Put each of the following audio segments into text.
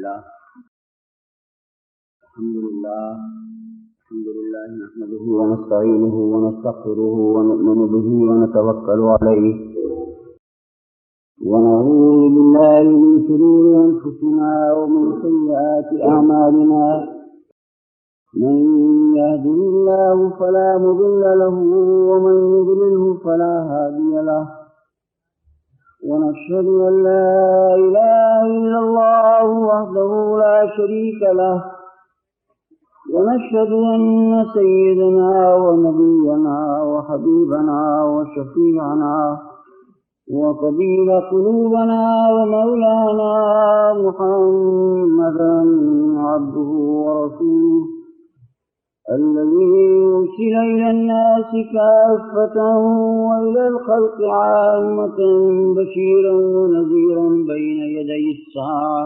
لله الحمد لله نحمده ونستعينه ونستغفره ونؤمن به ونتوكل عليه ونعوذ بالله من شرور أنفسنا ومن سيئات أعمالنا من يهده الله فلا مضل له ومن يضلله فلا هادي له ونشهد أن لا إله إلا الله وحده لا شريك له ونشهد أن سيدنا ونبينا وحبيبنا وشفيعنا وطبيب قلوبنا ومولانا محمدا عبده ورسوله الذي أرسل إلى الناس كافة وإلى الخلق عامة بشيرا ونذيرا بين يدي الساعة.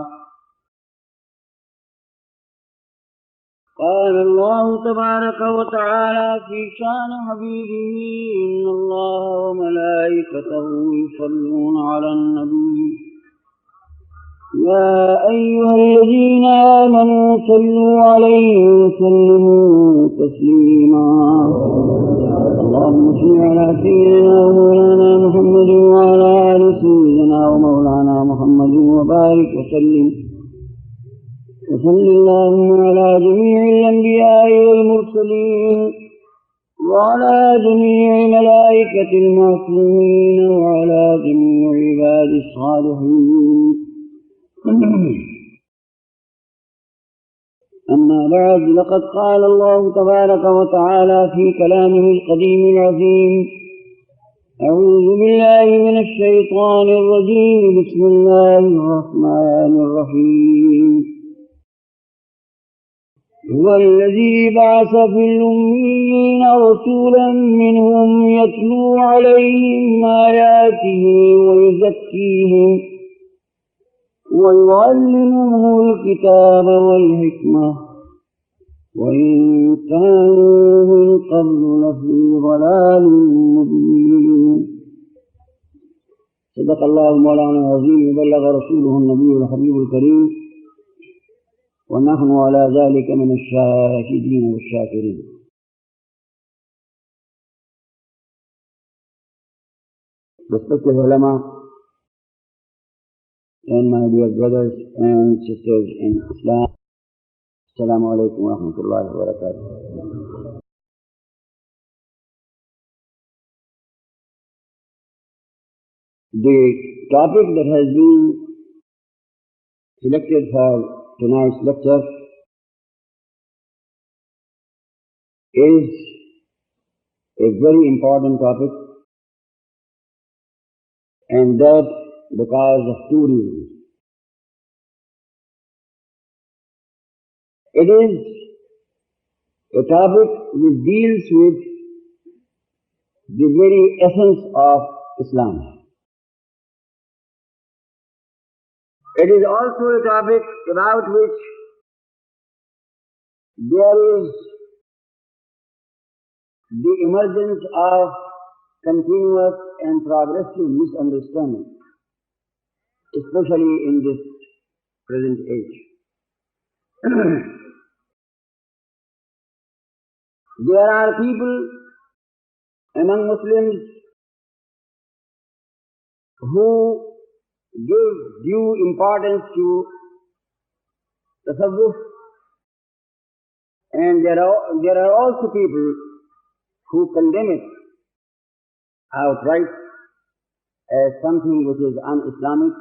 قال الله تبارك وتعالى في شان حبيبه إن الله وملائكته يصلون على النبي يا أيها الذين آمنوا صلوا عليه وسلموا تسليما. اللهم صل على سيدنا ومولانا محمد وعلى آل سيدنا ومولانا محمد وبارك وسلم وصل اللهم على جميع الأنبياء والمرسلين وعلى جميع الملائكة المعصومين وعلى جميع عباد الصالحين. أما بعد، لقد قال الله تبارك وتعالى في كلامه القديم العظيم: أعوذ بالله من الشيطان الرجيم، بسم الله الرحمن الرحيم. هو الذي بعث في الأميين رسولا منهم يتلو عليهم آياته ويزكيهم ويعلمهم الكتاب والحكمة وإن كانوا من قبل لفي ضلال مبين. صدق الله مولانا العظيم وبلغ رسوله النبي الحبيب الكريم ونحن على ذلك من الشاهدين والشاكرين. Respected ulama and my dear brothers and sisters in Islam, Assalamu alaikum wa rahmatullahi wa barakatuh. The topic that has been selected for tonight's lecture is a very important topic, and that because of two reasons. It is a topic which deals with the very essence of Islam. It is also a topic about which there is the emergence of continuous and progressive misunderstanding, especially in this present age. There are people among Muslims who give due importance to Tasawwuf, and there are also people who condemn it outright as something which is un-Islamic,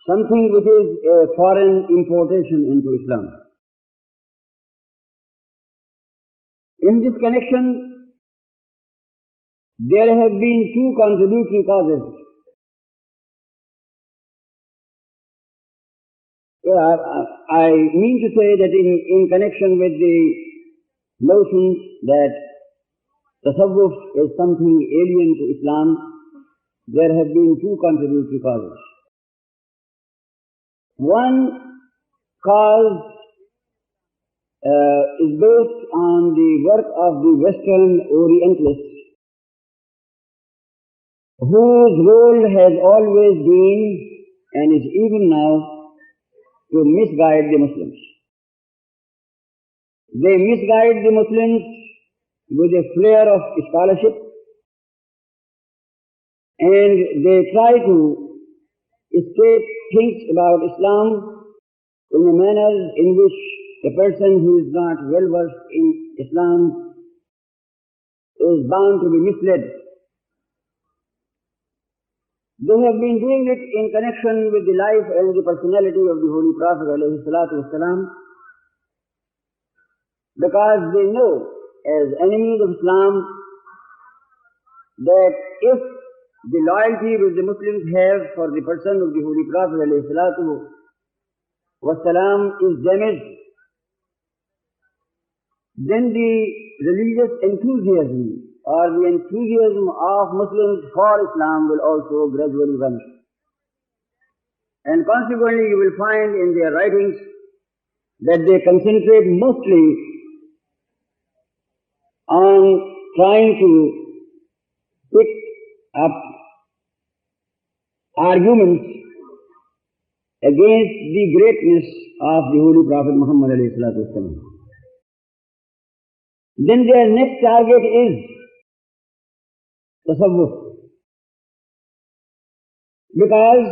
something which is a foreign importation into Islam. In this connection, there have been two contributory causes. I mean to say that in connection with the notion that Tasawwuf is something alien to Islam, there have been two contributory causes. One cause is based on the work of the Western Orientalists, whose role has always been and is even now to misguide the Muslims. They misguide the Muslims with a flair of scholarship, and they try to state things about Islam in a manner in which a person who is not well versed in Islam is bound to be misled. They have been doing it in connection with the life and the personality of the Holy Prophet ﷺ, because they know, as enemies of Islam, that if the loyalty which the Muslims have for the person of the Holy Prophet ﷺ is damaged, then the religious enthusiasm or the enthusiasm of Muslims for Islam will also gradually vanish. And consequently you will find in their writings that they concentrate mostly on trying to pick up arguments against the greatness of the Holy Prophet Muhammad ﷺ. Then their next target is Tasawwuf. Because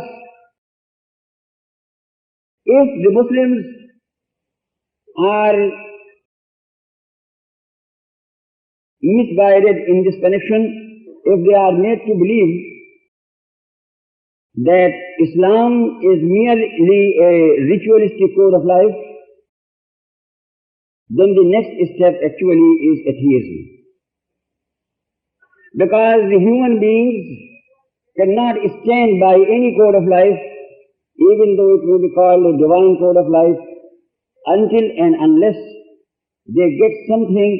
if the Muslims are misguided in this connection, if they are made to believe that Islam is merely a ritualistic code of life, then the next step actually is atheism. Because the human beings cannot stand by any code of life, even though it may be called a divine code of life, until and unless they get something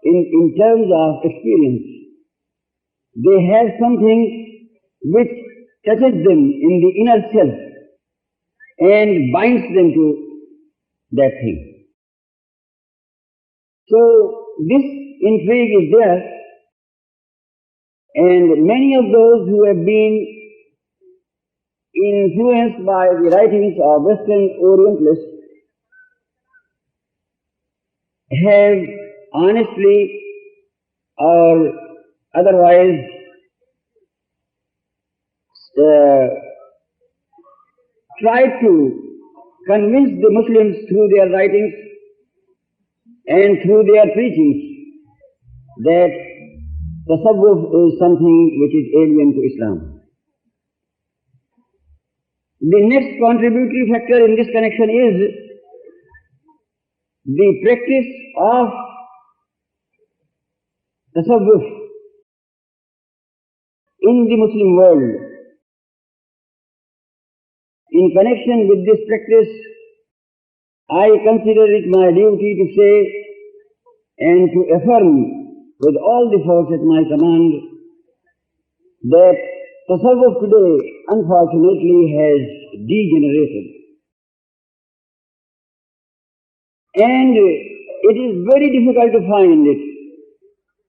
in terms of experience. They have something which touches them in the inner self and binds them to that thing. So this intrigue is there, and many of those who have been influenced by the writings of Western Orientalists have honestly or otherwise tried to convince the Muslims through their writings and through their preachings that Tasawwuf is something which is alien to Islam. The next contributory factor in this connection is the practice of Tasawwuf in the Muslim world. In connection with this practice, I consider it my duty to say and to affirm with all the force at my command that Tasawwuf today, unfortunately, has degenerated. And it is very difficult to find it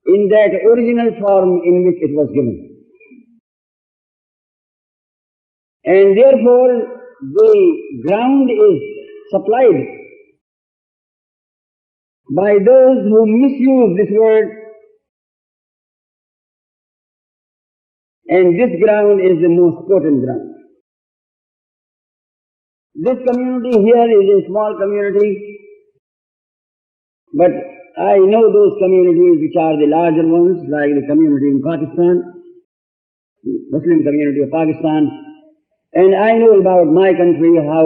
in that original form in which it was given. And therefore, the ground is supplied by those who misuse this word, and this ground is the most potent ground. This community here is a small community, but I know those communities which are the larger ones, like the community in Pakistan, the Muslim community of Pakistan, and I know about my country how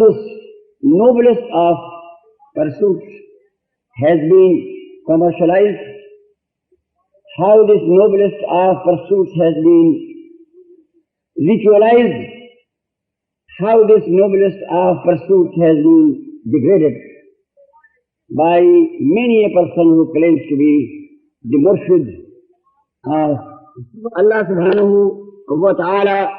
this noblest of pursuits has been commercialized, how this noblest of pursuits has been ritualized, how this noblest of pursuits has been degraded by many a person who claims to be the murshid of Allah subhanahu wa ta'ala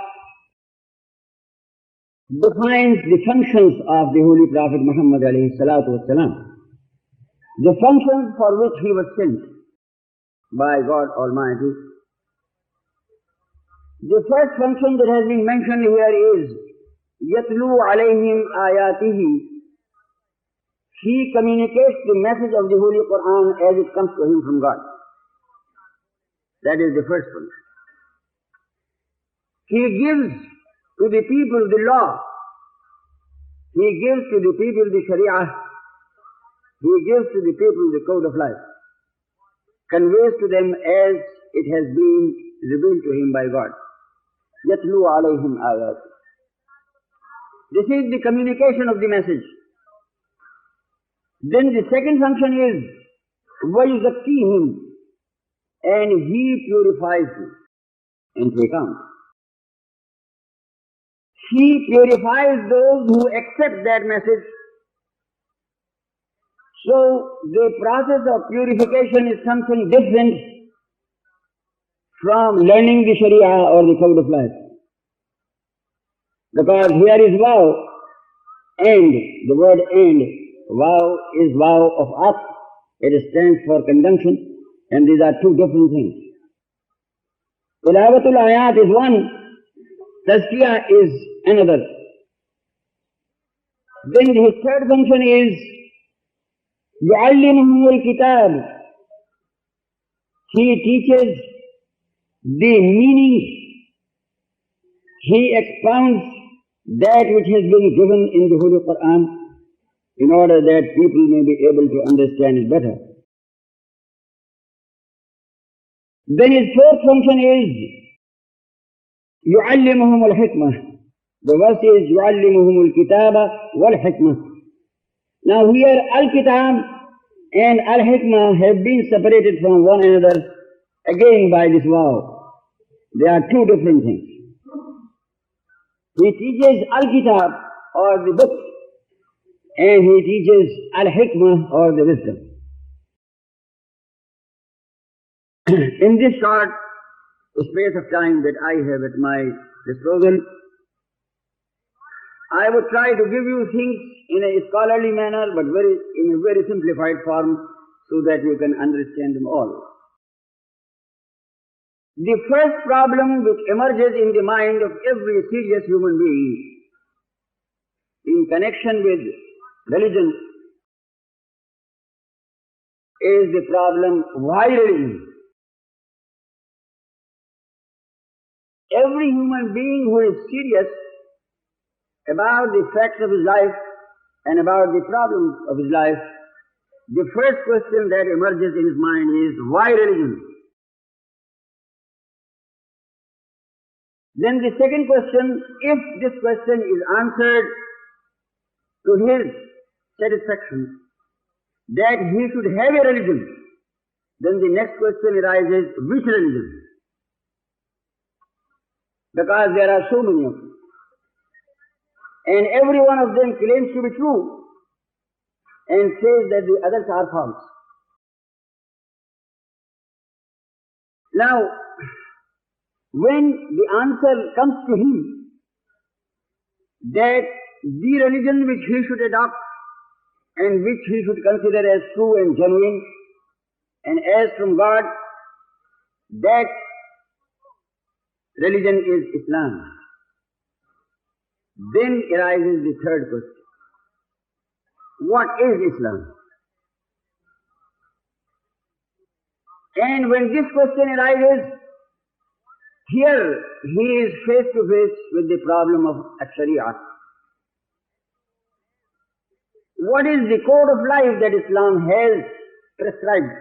defines the functions of the Holy Prophet Muhammad alayhi salatu wasalam, the functions for which he was sent by God Almighty. The first function that has been mentioned here is يَتْلُو عَلَيْهِمْ آيَاتِهِ. He communicates the message of the Holy Quran as it comes to him from God. That is the first one. He gives to the people the law. He gives to the people the Sharia. He gives to the people the code of life. Conveys to them as it has been revealed to him by God. يَتْلُو عَلَيْهِمْ آيَاتِهِ. This is the communication of the message. Then the second function is وَيُزَكِّيهِمْ, and he purifies them. And they count. He purifies those who accept that message. So the process of purification is something different from learning the Sharia or the code of life. Because here is vow, and the word and, vow is vow of us. It stands for conjunction, and these are two different things. Tilawatul ayat is one, tazkiyah is another. Then his third function is يُعَلِّمُهُمُ الْكِتَابِ. He teaches the meaning. He expounds that which has been given in the Holy Quran in order that people may be able to understand it better. Then his fourth function is يُعَلِّمُهُمُ الْحِكْمَةِ. The verse is يُعَلِّمُهُمُ الْكِتَابَ وَالْحِكْمَةِ. Now here Al-Kitab and Al-Hikmah have been separated from one another again by this vow. They are two different things. He teaches Al-Kitab or the book, and he teaches Al-Hikmah or the wisdom. In this short space of time that I have at my disposal, I would try to give you things in a scholarly manner, but in a very simplified form, so that you can understand them all. The first problem which emerges in the mind of every serious human being in connection with religion is the problem, why religion? Every human being who is serious about the facts of his life and about the problems of his life, the first question that emerges in his mind is, why religion? Then the second question, if this question is answered to his satisfaction, that he should have a religion, then the next question arises, which religion? Because there are so many of them. And every one of them claims to be true and says that the others are false. Now, when the answer comes to him that the religion which he should adopt and which he should consider as true and genuine and as from God, that religion is Islam. Then arises the third question. What is Islam? And when this question arises, here he is face to face with the problem of Sharia. What is the code of life that Islam has prescribed?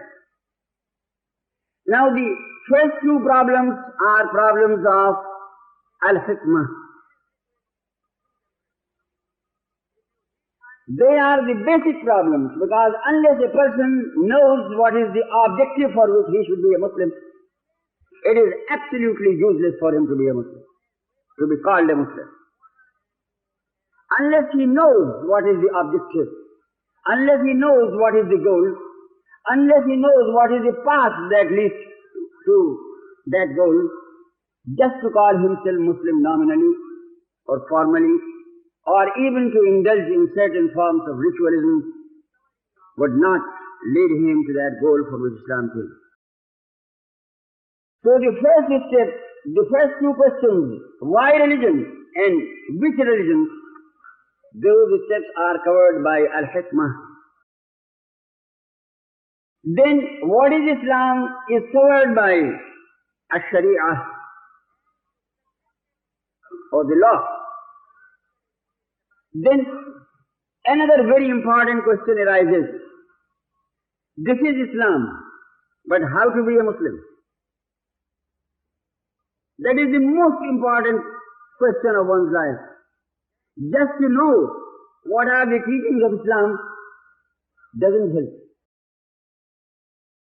Now the first two problems are problems of Al-Hikmah. They are the basic problems, because unless a person knows what is the objective for which he should be a Muslim, it is absolutely useless for him to be a Muslim, to be called a Muslim. Unless he knows what is the objective, unless he knows what is the goal, unless he knows what is the path that leads to that goal, just to call himself Muslim nominally or formally, or even to indulge in certain forms of ritualism, would not lead him to that goal for which Islam came. So the first step, the first two questions, why religion and which religions, those steps are covered by Al-Hikmah. Then what is Islam is covered by Al-Sharia or the law. Then another very important question arises. This is Islam, but how to be a Muslim? That is the most important question of one's life. Just to know what are the teachings of Islam doesn't help.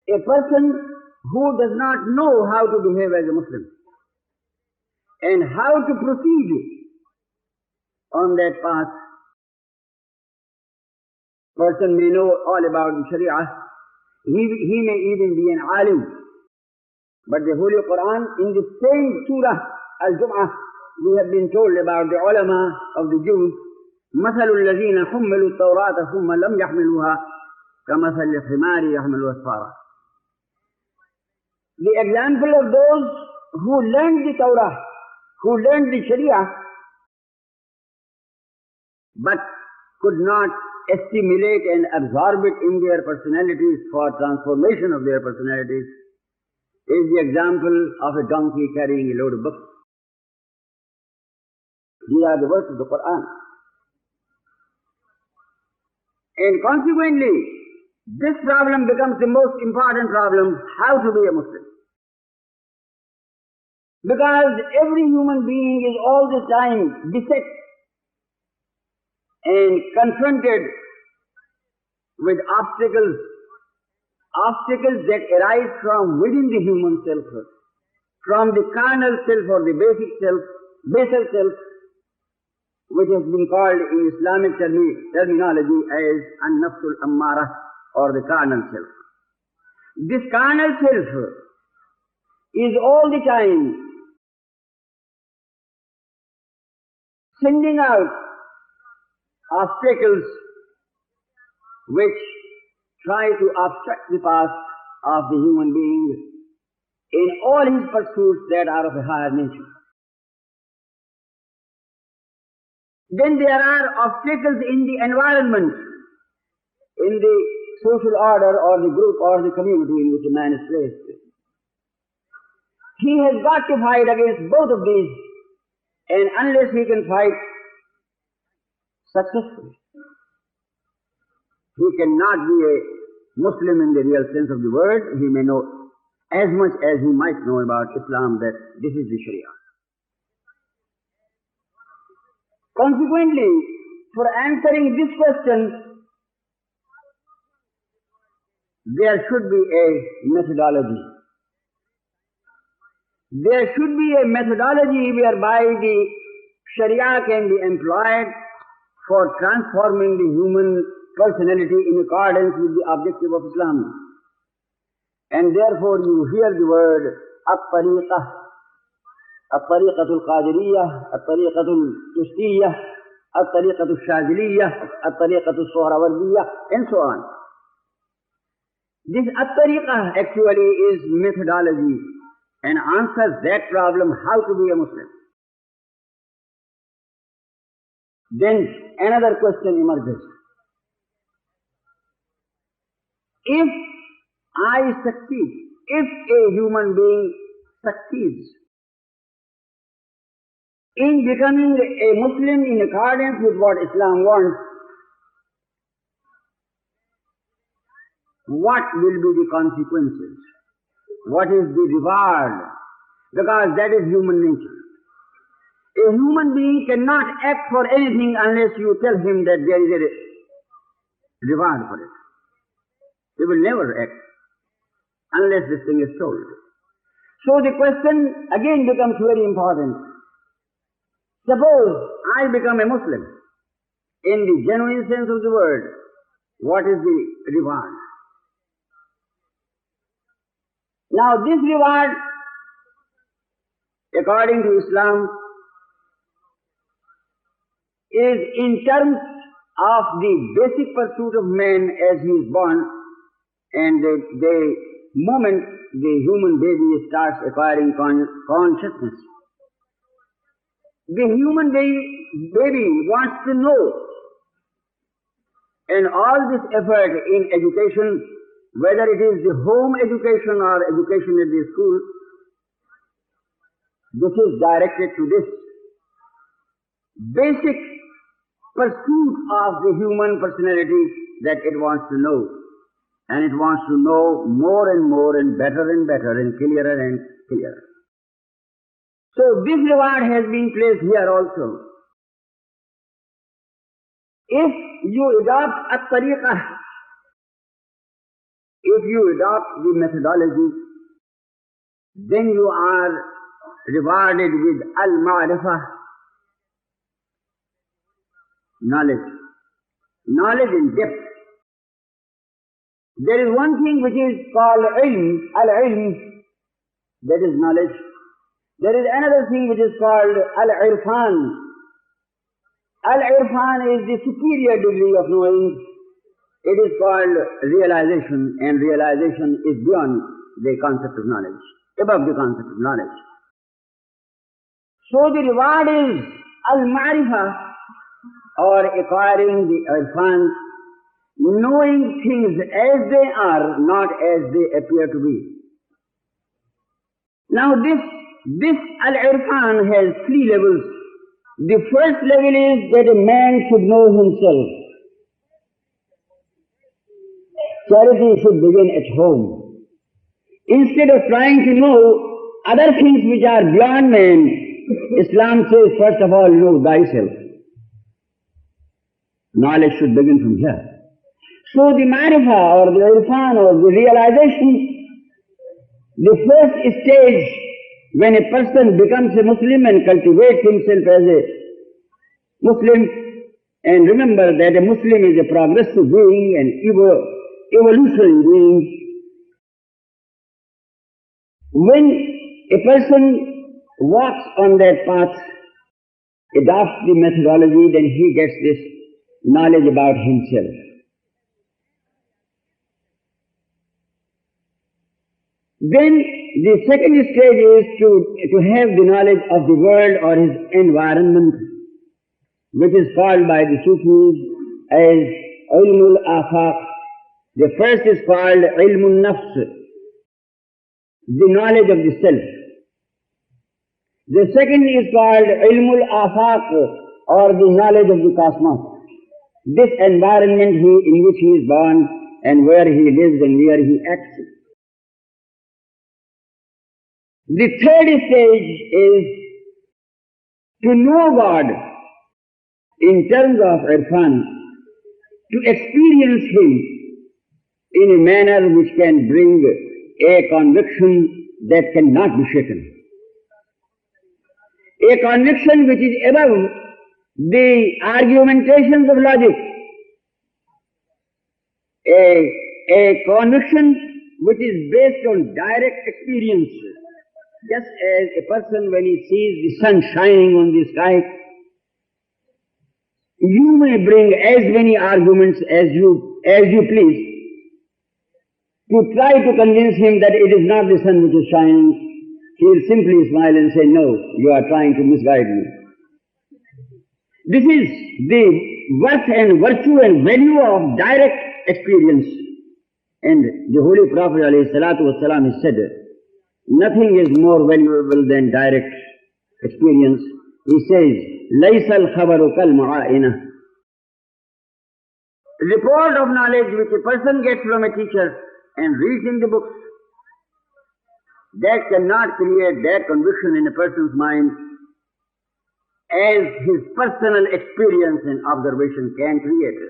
A person who does not know how to behave as a Muslim and how to proceed on that path, person may know all about the Sharia, he may even be an alim, but the Holy Quran, in the same surah, Al-Jum'ah, we have been told about the ulama of the Jews, مَثَلُ الَّذِينَ حُمِّلُوا التَّوْرَاةَ ثُمَّ لَمْ يَحْمِلُوهَا كَمَثَلِ الْحِمَارِ يَحْمِلُ أَسْفَارًا. The example of those who learned the Torah, who learned the Sharia, but could not assimilate and absorb it in their personalities for transformation of their personalities, is the example of a donkey carrying a load of books. These are the words of the Quran. And consequently, this problem becomes the most important problem, how to be a Muslim. Because every human being is all the time beset and confronted with obstacles that arise from within the human self, from the carnal self or the basic self, basal self, which has been called in Islamic terminology as an-nafsul ammara, or the carnal self. This carnal self is all the time sending out obstacles which try to obstruct the path of the human being in all his pursuits that are of a higher nature. Then there are obstacles in the environment, in the social order or the group or the community in which a man is placed. He has got to fight against both of these, and unless he can fight successfully, he cannot be a Muslim in the real sense of the word. He may know as much as he might know about Islam, that this is the Sharia. Consequently, for answering this question, there should be a methodology. There should be a methodology whereby the Sharia can be employed for transforming the human personality in accordance with the objective of Islam. And therefore you hear the word at-tariqah, الطريقة القادرية، الطريقة التشتية، الطريقة الشاذلية، الطريقة السهروردية, and so on. This at-tariqah actually is methodology and answers that problem, how to be a Muslim. Then another question emerges. If I succeed, if a human being succeeds in becoming a Muslim in accordance with what Islam wants, what will be the consequences? What is the reward? Because that is human nature. A human being cannot act for anything unless you tell him that there is a reward for it. He will never act unless this thing is told. So the question again becomes very important. Suppose I become a Muslim in the genuine sense of the word, what is the reward? Now this reward, according to Islam, is in terms of the basic pursuit of man as he is born, and the moment the human baby starts acquiring consciousness, The human baby wants to know. And all this effort in education, whether it is the home education or education at the school, this is directed to this basic pursuit of the human personality that it wants to know. And it wants to know more and better and clearer and clearer. So this reward has been placed here also. If you adopt a tariqah, if you adopt the methodology, then you are rewarded with al-ma'rifah, knowledge in depth. There is one thing which is called ilm, al-ilm, that is knowledge. There is another thing which is called al-irfan. Al-irfan is the superior degree of knowing. It is called realization, and realization is beyond the concept of knowledge, above the concept of knowledge. So the reward is al-ma'rifah, or acquiring the irfan, knowing things as they are, not as they appear to be. Now this al-irfan has three levels. The first level is that a man should know himself. Charity should begin at home. Instead of trying to know other things which are beyond man, Islam says, first of all, know thyself. Knowledge should begin from here. So the ma'rifah or the irfan or the realization, the first stage when a person becomes a Muslim and cultivates himself as a Muslim, and remember that a Muslim is a progressive being, an evolutionary being. When a person walks on that path, adopts the methodology, then he gets this knowledge about himself. Then the second stage is to have the knowledge of the world or his environment, which is called by the Sufis as ilmul afaq. The first is called ilmun nafs, the knowledge of the self. The second is called ilmul afaq, or the knowledge of the cosmos. This environment in which he is born and where he lives and where he acts. The third stage is to know God in terms of irfan, to experience Him in a manner which can bring a conviction that cannot be shaken. A conviction which is above the argumentations of logic. A conviction which is based on direct experience. Just as a person when he sees the sun shining on the sky, you may bring as many arguments as you please to try to convince him that it is not the sun which is shining. He will simply smile and say, no, you are trying to misguide me. This is the worth and virtue and value of direct experience. And the Holy Prophet ﷺ has said, nothing is more valuable than direct experience. He says, لَيْسَ الْخَبَرُ كَالْمُعَائِنَةِ. Report of knowledge which a person gets from a teacher and reads in the books, that cannot create that conviction in a person's mind as his personal experience and observation can create.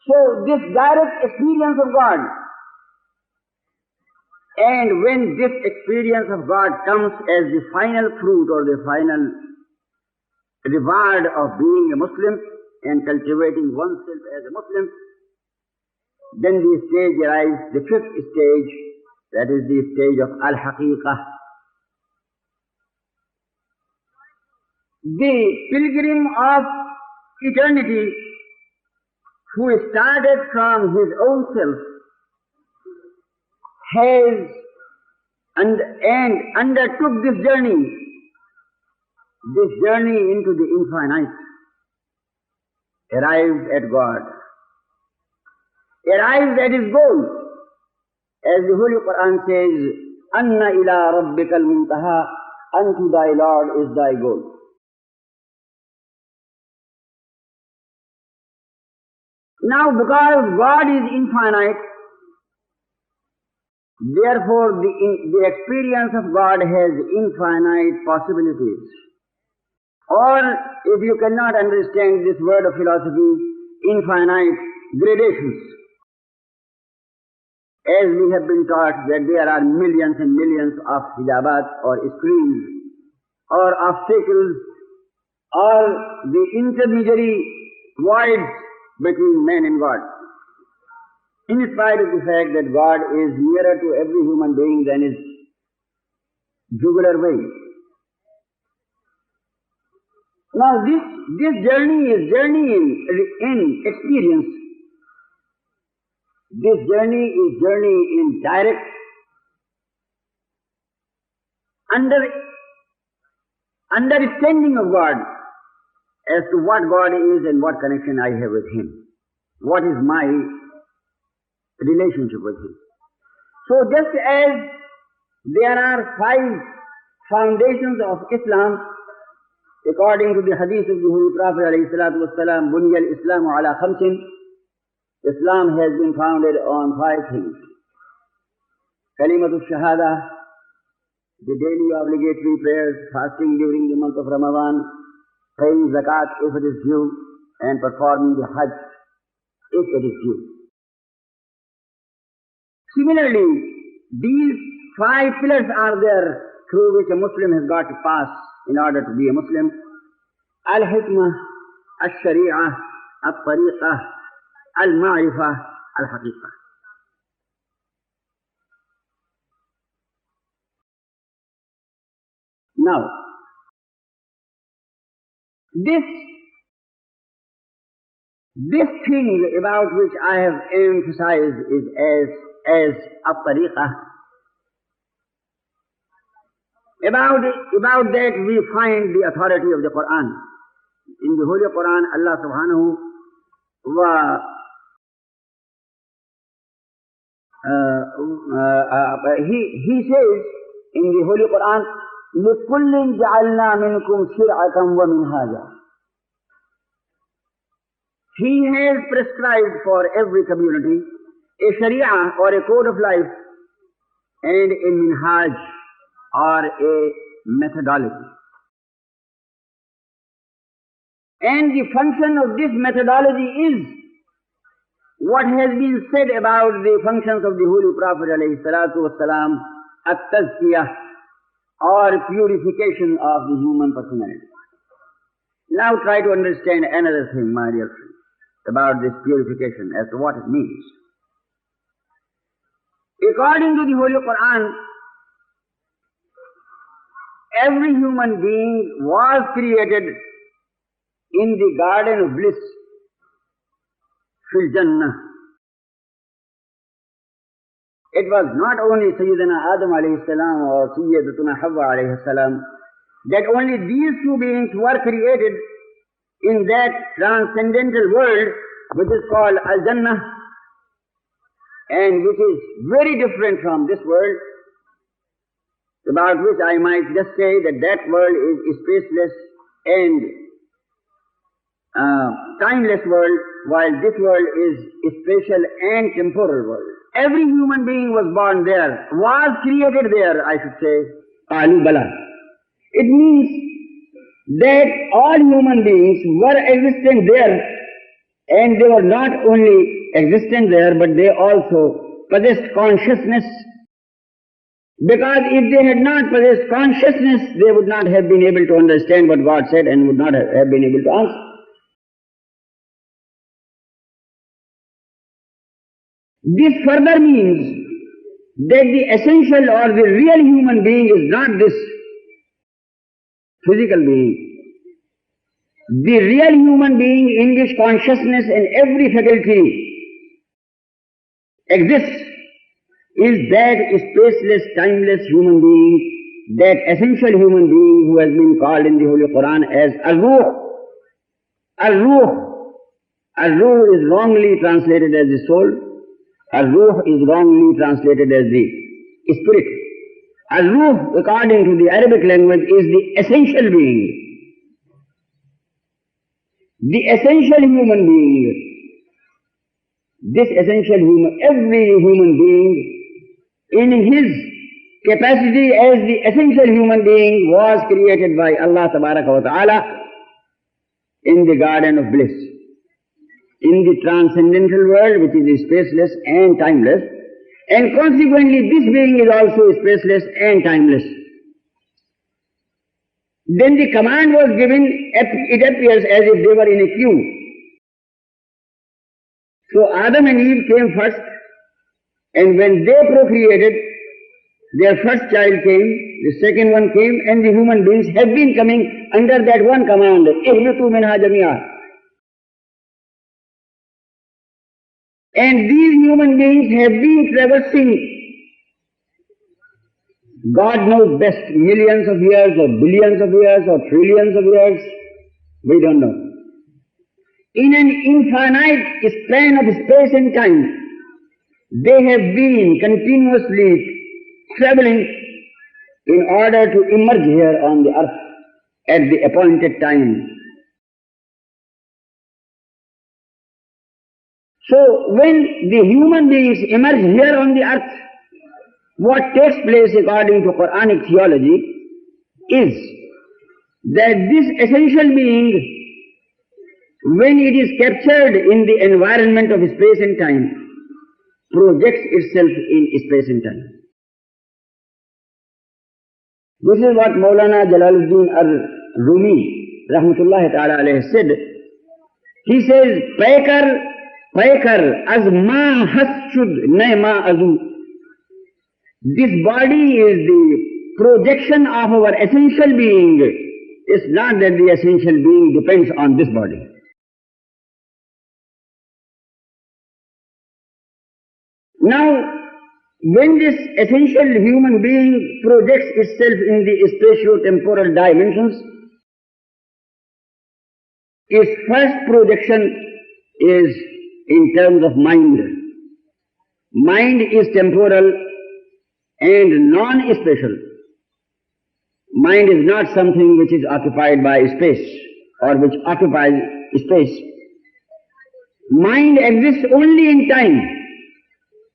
So this direct experience of God, and when this experience of God comes as the final fruit or the final reward of being a Muslim and cultivating oneself as a Muslim, then the stage arrives, the fifth stage, that is the stage of al-haqiqah. The pilgrim of eternity who started from his own self has and undertook this journey this journey into the infinite, arrives at God, arrives at His goal. As the Holy Quran says, Anna ila rabbika al-muntaha, unto thy Lord is thy goal. Now, because God is infinite, therefore the experience of God has infinite possibilities. Or, if you cannot understand this word of philosophy, infinite gradations. As we have been taught that there are millions and millions of hijabat or screens or obstacles or the intermediary voids between man and God. In spite of the fact that God is nearer to every human being than his jugular vein. Now this journey is journey in experience. This journey is journey in direct understanding of God as to what God is and what connection I have with Him. What is my relationship with Him. So just as there are 5 foundations of Islam, according to the hadith of the Holy Prophet ﷺ, Bunya al-Islamu ala khamsin, Islam has been founded on 5 things. Kalimatul Shahada, the daily obligatory prayers, fasting during the month of Ramadan, paying zakat if it is due, and performing the Hajj if it is due. Similarly, these 5 pillars are there through which a Muslim has got to pass in order to be a Muslim. Al-Hikmah, Al-Shari'ah, Al-Tariqah, Al-Ma'rifah, Al-Haqiqah. Now, this thing about which I have emphasized is as Al-Tariqah. About that we find the authority of the Quran. In the Holy Quran, Allah subhanahu wa He says in the Holy Quran, لِكُلٍّ جَعَلْنَا مِنْكُمْ شِرْعَةً وَمِنْهَاجًا. He has prescribed for every community a sharia or a code of life and a minhaj or a methodology. And the function of this methodology is what has been said about the functions of the Holy Prophet ﷺ, at-tazkiyah, or purification of the human personality. Now try to understand another thing, my dear friends, about this purification as to what it means. According to the Holy Quran, every human being was created in the garden of bliss, fil Jannah. It was not only Sayyidina Adam alayhi salam or Sayyidatuna Hawwa alayhi salam, that only these 2 beings were created in that transcendental world which is called Al-Jannah, and which is very different from this world, about which I might just say that that world is spaceless and timeless world, while this world is a spatial and temporal world. Every human being was born there, was created there, I should say, Qalu Bala. It means that all human beings were existent there, and they were not only existent there, but they also possessed consciousness. Because if they had not possessed consciousness, they would not have been able to understand what God said and would not have been able to answer. This further means that the essential or the real human being is not this physical being. The real human being in which consciousness and every faculty exists is that spaceless, timeless human being that essential human being who has been called in the Holy Quran as Al-Ruh. Al-Ruh. Al-Ruh is wrongly translated as the soul. Al-Ruh is wrongly translated as the spirit. Al-Ruh, according to the Arabic language, is the essential being. The essential human being. This essential human, every human being in his capacity as the essential human being was created by Allah Tabaraka wa Ta'ala in the garden of bliss. In the transcendental world, which is spaceless and timeless, and consequently this being is also spaceless and timeless. Then the command was given, it appears as if they were in a queue. So Adam and Eve came first, and when they procreated, their first child came, the second one came, and the human beings have been coming under that one command, ihbitu minha jami'a. And these human beings have been traversing, God knows best, millions of years or billions of years or trillions of years, we don't know. In an infinite span of space and time, they have been continuously traveling in order to emerge here on the earth at the appointed time. So when the human beings emerge here on the earth, what takes place according to Quranic theology is that this essential being, when it is captured in the environment of space and time, projects itself in space and time. This is what Mawlana Jalaluddin al-Rumi, rahmatullahi ta'ala alayhi, said. He says, Paikar az ma hasshud nay ma azu. This body is the projection of our essential being. It's not that the essential being depends on this body. Now, when this essential human being projects itself in the spatio-temporal dimensions, its first projection is in terms of mind. Mind is temporal and non-spatial. Mind is not something which is occupied by space or which occupies space. Mind exists only in time.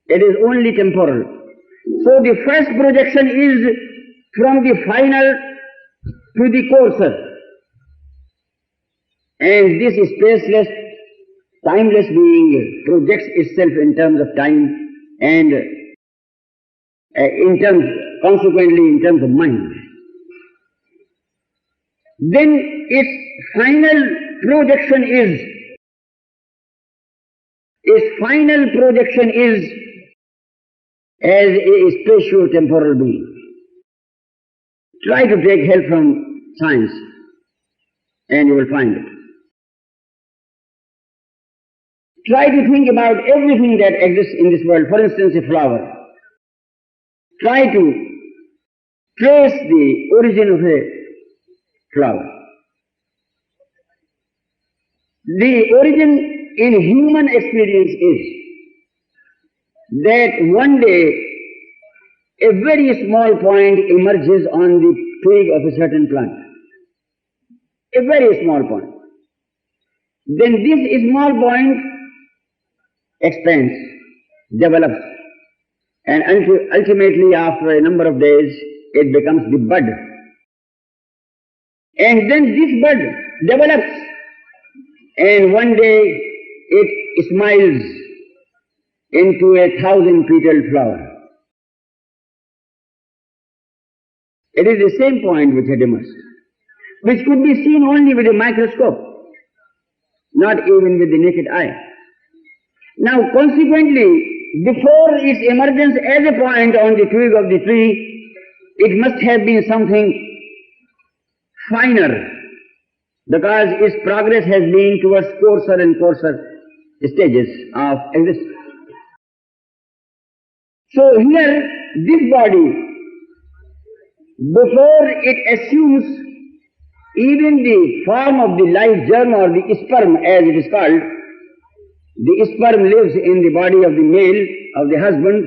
It is only temporal. So the first projection is from the final to the coarser. And this spaceless, timeless being projects itself in terms of time and consequently in terms of mind. Then its final projection is as a spatio-temporal being. Try to take help from science and you will find it. Try to think about everything that exists in this world. For instance, a flower. Try to trace the origin of a flower. The origin in human experience is that one day a very small point emerges on the twig of a certain plant. A very small point. Then this small point expands, develops, and ultimately after a number of days it becomes the bud. And then this bud develops and one day it smiles into a 1,000-petaled flower. It is the same point which had emerged, which could be seen only with a microscope, not even with the naked eye. Now consequently, before its emergence as a point on the twig of the tree, it must have been something finer, because its progress has been towards coarser and coarser stages of existence. So here, this body, before it assumes even the form of the life germ or the sperm as it is called. The sperm lives in the body of the male, of the husband,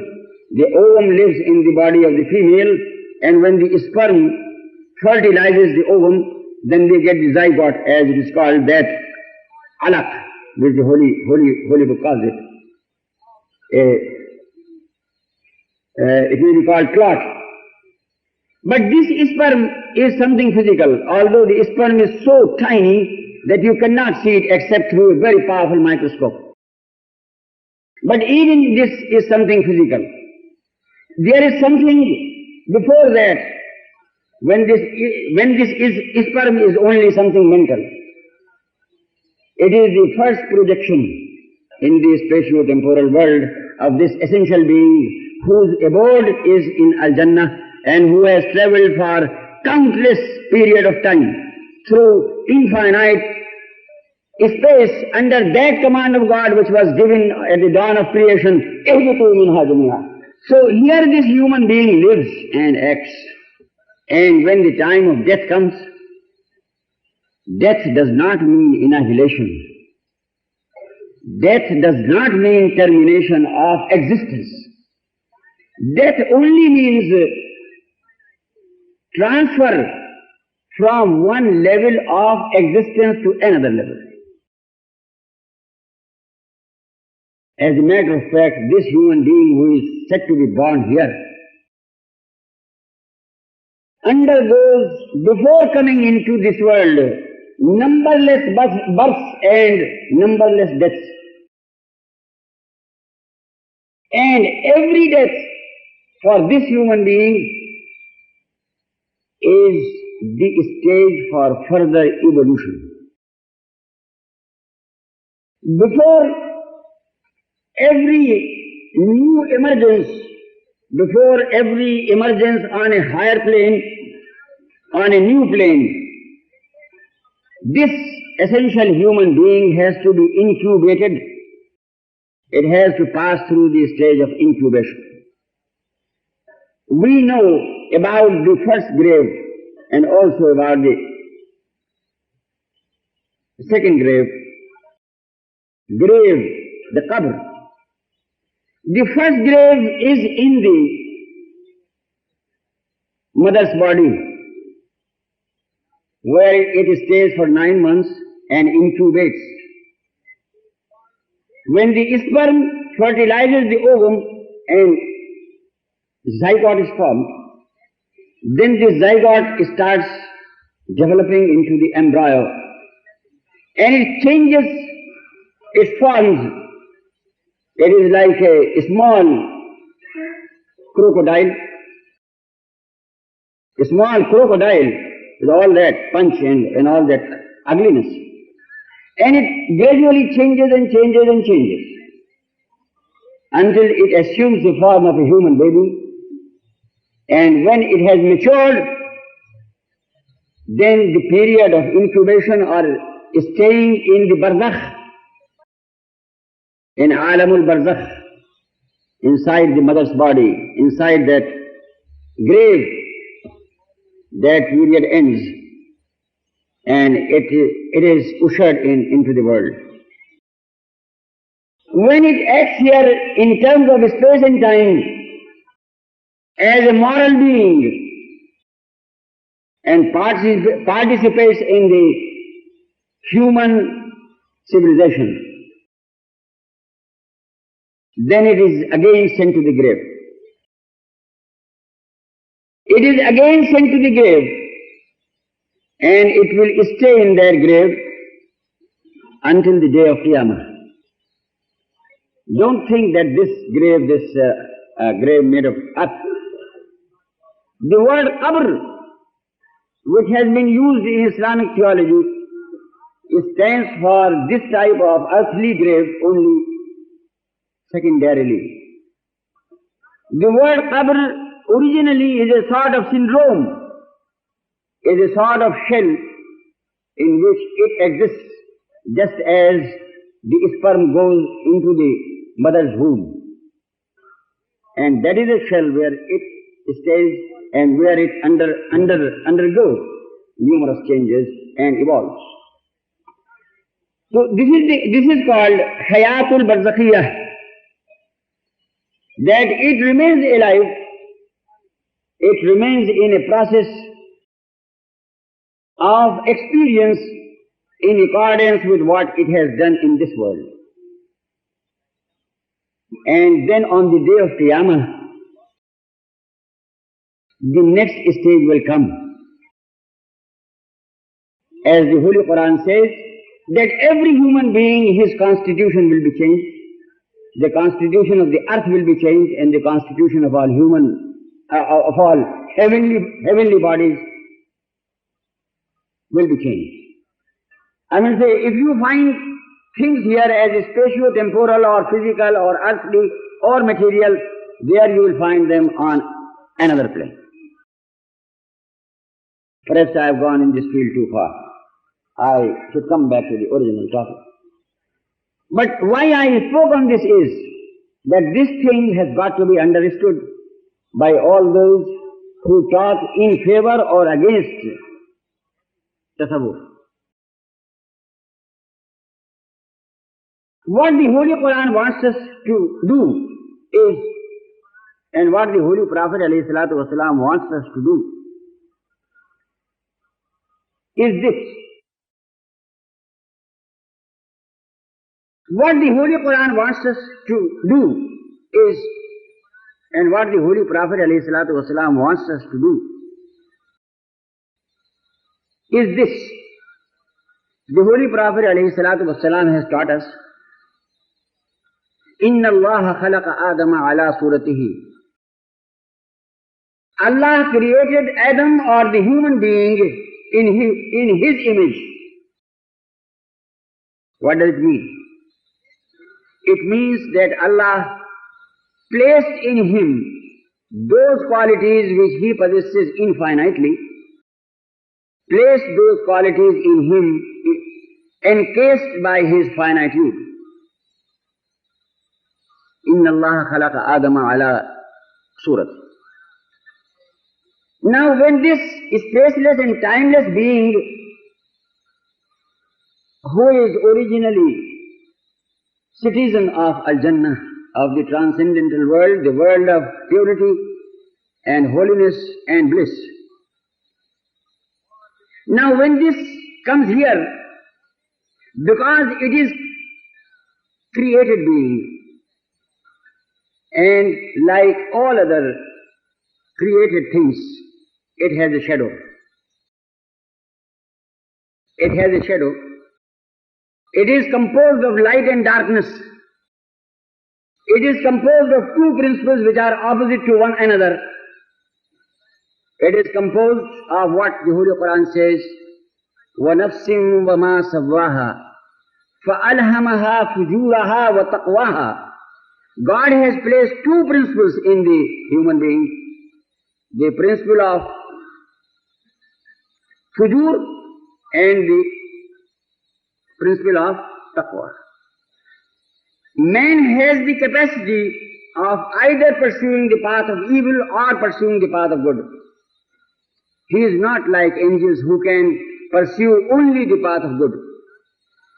the ovum lives in the body of the female, and when the sperm fertilizes the ovum, then they get the zygote as it is called, that alaq, which the holy book calls it. It may be called clot. But this sperm is something physical, although the sperm is so tiny that you cannot see it except through a very powerful microscope. But even this is something physical. There is something before that, when this sperm is only something mental. It is the first projection in the spatio-temporal world of this essential being whose abode is in Al-Jannah and who has travelled for countless period of time through infinite space under that command of God which was given at the dawn of creation. So here this human being lives and acts, and when the time of death comes, death does not mean annihilation. Death does not mean termination of existence. Death only means transfer from one level of existence to another level. As a matter of fact, this human being who is said to be born here undergoes, before coming into this world, numberless births and numberless deaths. And every death for this human being is the stage for further evolution. Before every new emergence, before every emergence on a higher plane, on a new plane, this essential human being has to be incubated. It has to pass through the stage of incubation. We know about the first grave and also about the second grave, the qabr. The first grave is in the mother's body, where it stays for 9 months and incubates. When the sperm fertilizes the ovum and zygote is formed, then the zygote starts developing into the embryo, and it changes its forms. It is like a small crocodile, with all that punch and all that ugliness. And it gradually changes and changes and changes until it assumes the form of a human baby. And when it has matured, then the period of incubation or staying in the barzakh, in alamul barzakh, inside the mother's body, inside that grave, that period ends and it is ushered into the world. When it acts here in terms of space and time as a moral being and participates in the human civilization, then it is again sent to the grave. It is again sent to the grave, and it will stay in that grave until the day of Qiyamah. Don't think that this grave made of earth. The word qabr, which has been used in Islamic theology, stands for this type of earthly grave only secondarily. The word qabr originally is a sort of syndrome, is a sort of shell in which it exists just as the sperm goes into the mother's womb. And that is a shell where it stays and where it undergoes numerous changes and evolves. So this is called Hayatul Barzakhiyah, that it remains alive, it remains in a process of experience in accordance with what it has done in this world. And then on the day of Qiyamah, the next stage will come. As the Holy Quran says, that every human being, his constitution will be changed. The constitution of the earth will be changed, and the constitution of all heavenly bodies will be changed. I mean, say, if you find things here as spatio-temporal or physical or earthly or material, there you will find them on another plane. Perhaps I have gone in this field too far. I should come back to the original topic. But why I spoke on this is that this thing has got to be understood by all those who talk in favor or against Tasawwuf. What the Holy Quran wants us to do is, and what the Holy Prophet ﷺ wants us to do, is this. What the Holy Quran wants us to do is, and what the Holy Prophet ﷺ wants us to do, is this. The Holy Prophet ﷺ has taught us, Inna Allah khalaqa Adama ala suratihi. Allah created Adam, or the human being, in his image. What does it mean? It means that Allah placed in him those qualities which he possesses infinitely, placed those qualities in him encased by his finitude. Inna Allah khalaqa Adama ala surat. Now when this spaceless and timeless being, who is originally citizen of Al-Jannah, of the transcendental world, the world of purity and holiness and bliss. Now when this comes here, because it is created being, and like all other created things, it has a shadow. It has a shadow. It is composed of light and darkness. It is composed of two principles which are opposite to one another. It is composed of what the Holy Quran says, وَنَفْسٍ وَمَا سَوَّاهَا فَأَلْهَمَهَا فُجُورَهَا وَتَقْوَاهَا. God has placed two principles in the human being. The principle of fujur and the principle of taqwa. Man has the capacity of either pursuing the path of evil or pursuing the path of good. He is not like angels who can pursue only the path of good.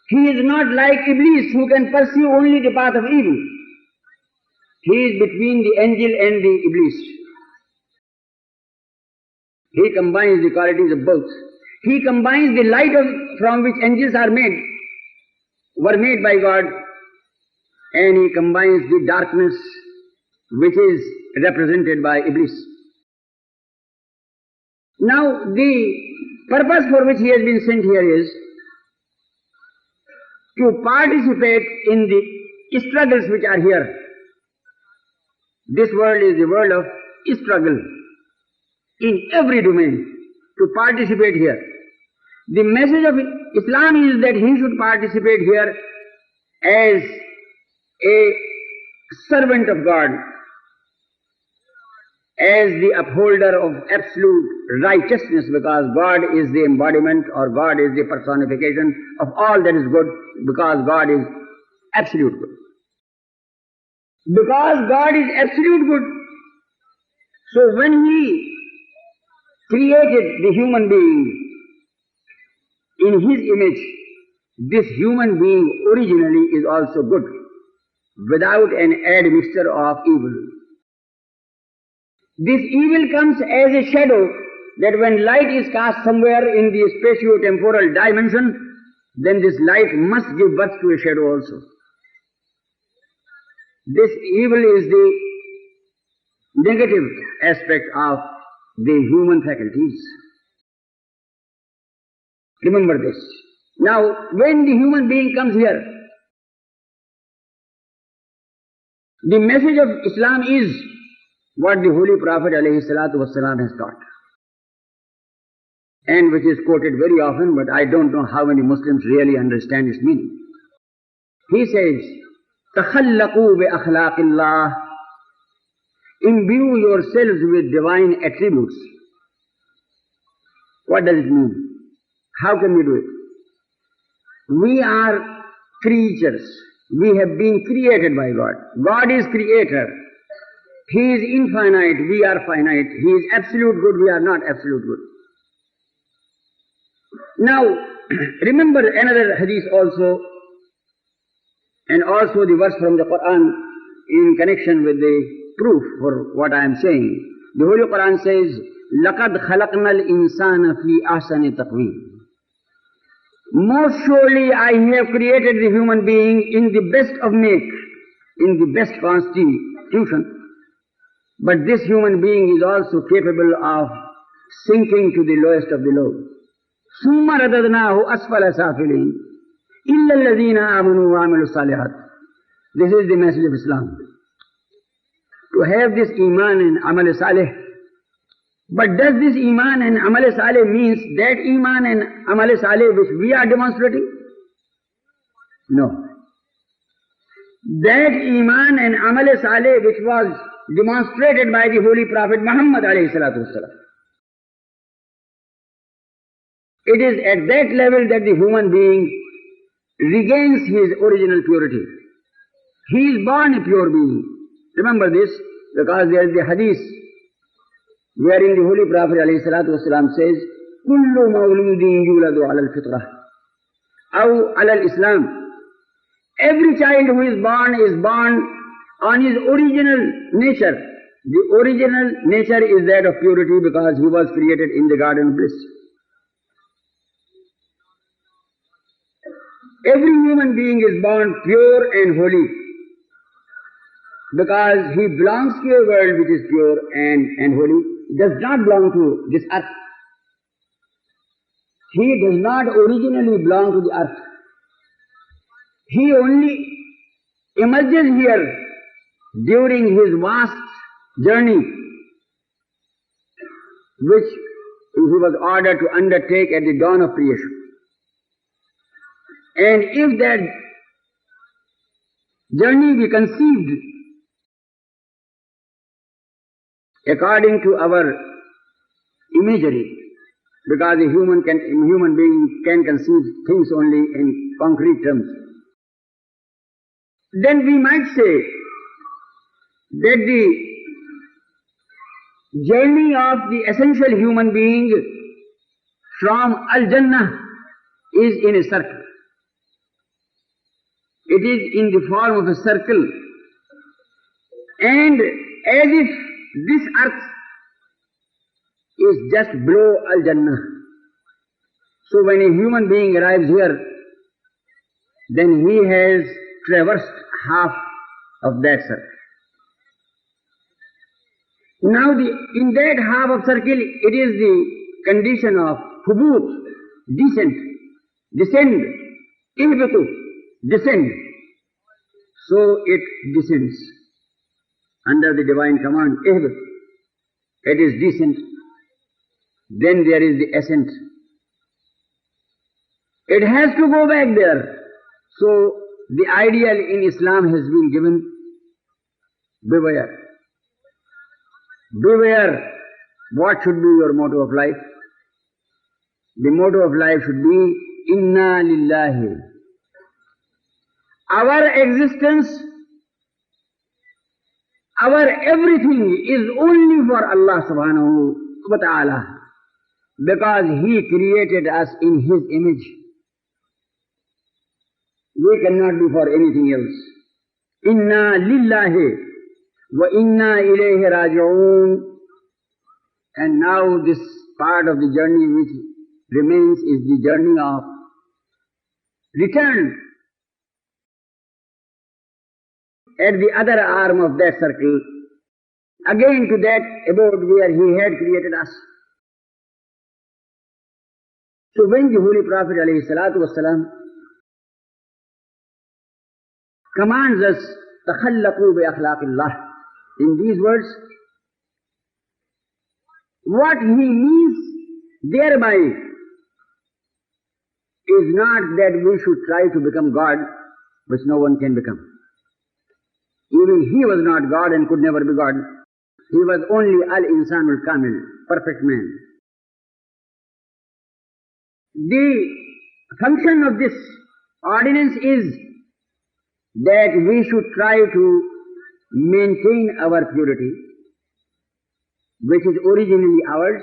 He is not like Iblis who can pursue only the path of evil. He is between the angel and the Iblis. He combines the qualities of both. He combines the light from which angels were made by God, and he combines the darkness which is represented by Iblis. Now the purpose for which he has been sent here is to participate in the struggles which are here. This world is the world of struggle in every domain, to participate here. The message of Islam is that he should participate here as a servant of God, as the upholder of absolute righteousness, because God is the embodiment, or God is the personification of all that is good, because God is absolute good. Because God is absolute good, so when he created the human being in his image, this human being originally is also good, without an admixture of evil. This evil comes as a shadow, that when light is cast somewhere in the spatio-temporal dimension, then this light must give birth to a shadow also. This evil is the negative aspect of the human faculties. Remember this. Now, when the human being comes here, the message of Islam is what the Holy Prophet ﷺ has taught, and which is quoted very often, but I don't know how many Muslims really understand its meaning. He says, تَخَلَّقُوا بِأَخْلَاقِ اللَّهِ, imbue yourselves with divine attributes. What does it mean? How can we do it? We are creatures. We have been created by God. God is creator. He is infinite, we are finite. He is absolute good, we are not absolute good. Now, remember another hadith also, and also the verse from the Quran in connection with the proof for what I am saying. The Holy Quran says, لَقَدْ خَلَقْنَا الْإِنسَانَ فِي أَحْسَنِ تَقْوِيمٍ. Most surely I have created the human being in the best of make, in the best constitution. But this human being is also capable of sinking to the lowest of the low. ثُمَّ رَدَدْنَاهُ أَسْفَلَ سَافِلِينَ إِلَّا الَّذِينَ آمَنُوا وَعَمِلُوا الصَّالِحَاتِ. This is the message of Islam. To have this Iman and Amal Salih. But does this Iman and Amal Salih means that Iman and Amal Salih which we are demonstrating? No. That Iman and Amal Salih which was demonstrated by the Holy Prophet Muhammad alayhi salatu wasalam. It is at that level that the human being regains his original purity. He is born a pure being. Remember this, because there is the hadith wherein the Holy Prophet ﷺ says, كُلُّ مَوْلُودٍ يُولَدُ عَلَى الْفِطْرَةِ أَوْ عَلَى الْإِسْلَامِ. Every child who is born on his original nature. The original nature is that of purity, because he was created in the garden of bliss. Every human being is born pure and holy, because he belongs to a world which is pure and holy. He does not belong to this earth. He does not originally belong to the earth. He only emerges here during his vast journey, which he was ordered to undertake at the dawn of creation. And if that journey be conceived according to our imagery, because a human being can conceive things only in concrete terms, then we might say that the journey of the essential human being from Al-Jannah is in a circle. It is in the form of a circle, and as if this earth is just below Al-Jannah. So when a human being arrives here, then he has traversed half of that circle. Now in that half of circle, it is the condition of hubut, descend, ihbitu, descend. So it descends under the divine command, ihbit. It is descent. Then there is the ascent. It has to go back there. So the ideal in Islam has been given, beware. Beware. What should be your motto of life? The motto of life should be, Inna Lillahi. Our existence, our everything is only for Allah subhanahu wa ta'ala. because He created us in His image. We cannot be for anything else. Inna lillahi wa inna ilayhi raji'un. And now this part of the journey which remains is the journey of return at the other arm of that circle, again to that abode where He had created us. So when the Holy Prophet ﷺ commands us, تَخَلَّقُوا بِأَخْلَاقِ اللَّهِ, in these words, what He means thereby is not that we should try to become God, which no one can become. Even He was not God and could never be God. He was only al-insan al-kamil, perfect man. The function of this ordinance is that we should try to maintain our purity, which is originally ours,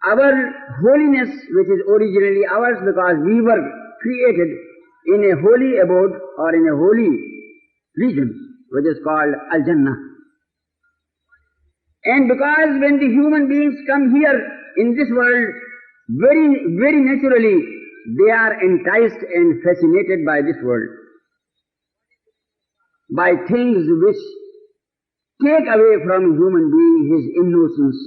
our holiness, which is originally ours because we were created in a holy abode or in a holy region, which is called Al-Jannah. And because when the human beings come here in this world, very naturally, they are enticed and fascinated by this world, by things which take away from human being his innocence,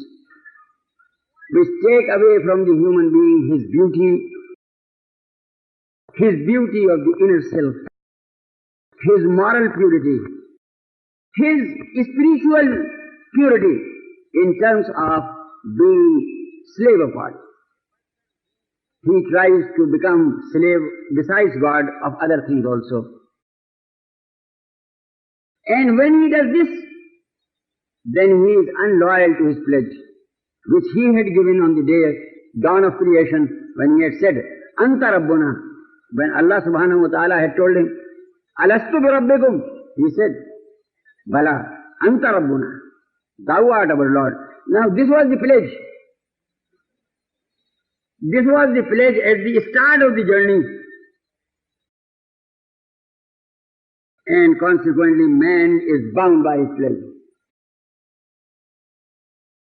which take away from the human being his beauty of the inner self, his moral purity, his spiritual purity in terms of being slave of God. He tries to become slave besides God of other things also. And when he does this, then he is unloyal to his pledge, which he had given on the dawn of creation, when he had said, Anta Rabbuna, when Allah subhanahu wa ta'ala had told him, Alastu bi Rabbikum, he said, Bala, Anta Rabbuna, thou art our Lord. Now this was the pledge. This was the pledge at the start of the journey. And consequently, man is bound by his pledge.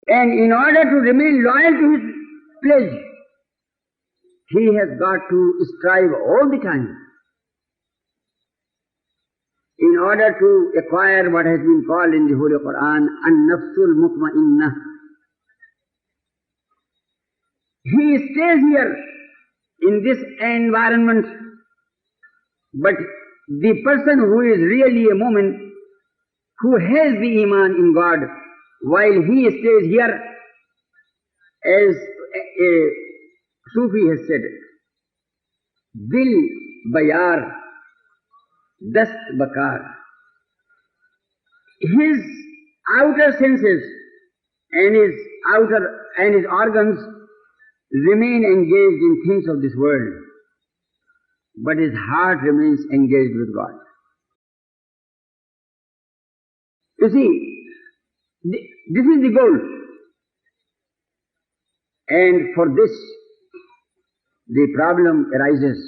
And in order to remain loyal to his pledge, he has got to strive all the time in order to acquire what has been called in the Holy Quran, An-Nafsul Mutma'innah. He stays here in this environment, but the person who is really a mu'min, who has the iman in God, while he stays here, as a Sufi has said, Dil bayar, dast bakar. His outer senses and his organs remain engaged in things of this world, but his heart remains engaged with God. You see, this is the goal. And for this, the problem arises.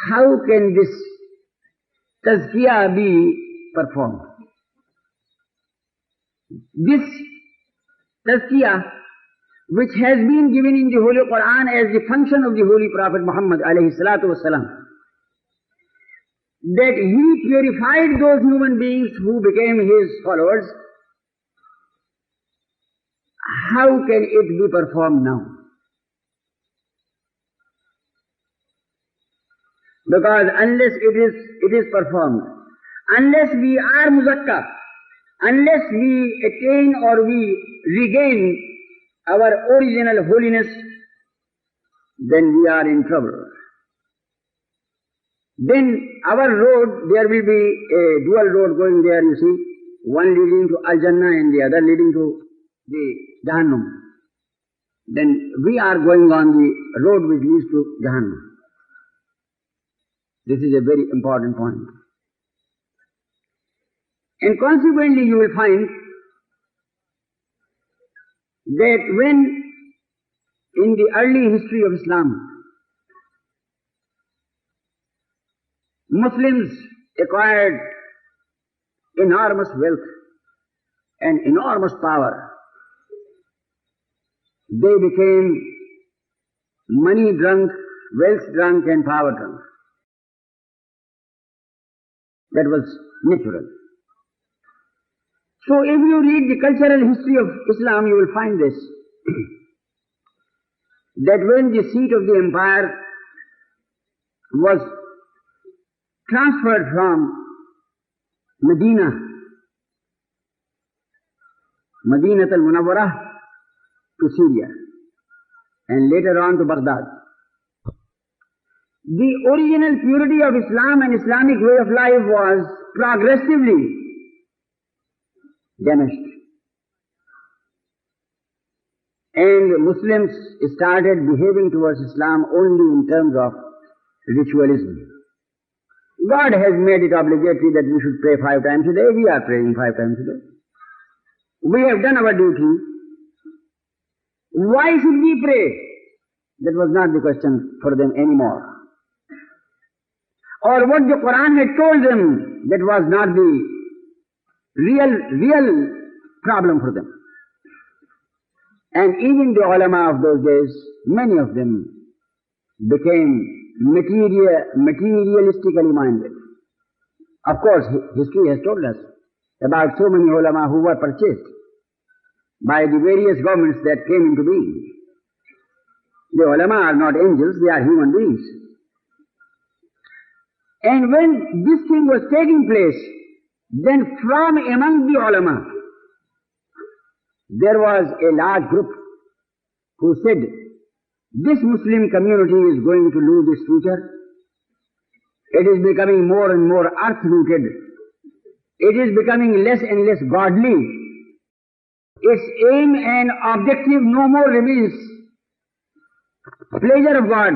How can this tazkiyah be performed? This tazkiyah, which has been given in the Holy Quran as the function of the Holy Prophet Muhammad alayhi salatu wasalam, that he purified those human beings who became his followers, how can it be performed now? Because unless it is performed, unless we are muzakka, unless we attain or we regain our original holiness, then we are in trouble. Then our road, there will be a dual road going there, you see, one leading to Al-Jannah and the other leading to the Jahannam. Then we are going on the road which leads to Jahannam. This is a very important point. And consequently you will find that when in the early history of Islam, Muslims acquired enormous wealth and enormous power, they became money drunk, wealth drunk and power drunk. That was natural. So if you read the cultural history of Islam, you will find this, that when the seat of the empire was transferred from Medina al-Munawwarah to Syria and later on to Baghdad, the original purity of Islam and Islamic way of life was progressively damaged. And Muslims started behaving towards Islam only in terms of ritualism. God has made it obligatory that we should pray 5 times a day. We are praying 5 times a day. We have done our duty. Why should we pray? That was not the question for them anymore. Or what the Quran had told them, that was not the real problem for them. And even the ulama of those days, many of them became materialistically minded. Of course, history has told us about so many ulama who were purchased by the various governments that came into being. The ulama are not angels, they are human beings. And when this thing was taking place, then from among the ulama, there was a large group who said, this Muslim community is going to lose its future. It is becoming more and more earth-rooted. It is becoming less and less godly. Its aim and objective no more remains pleasure of God,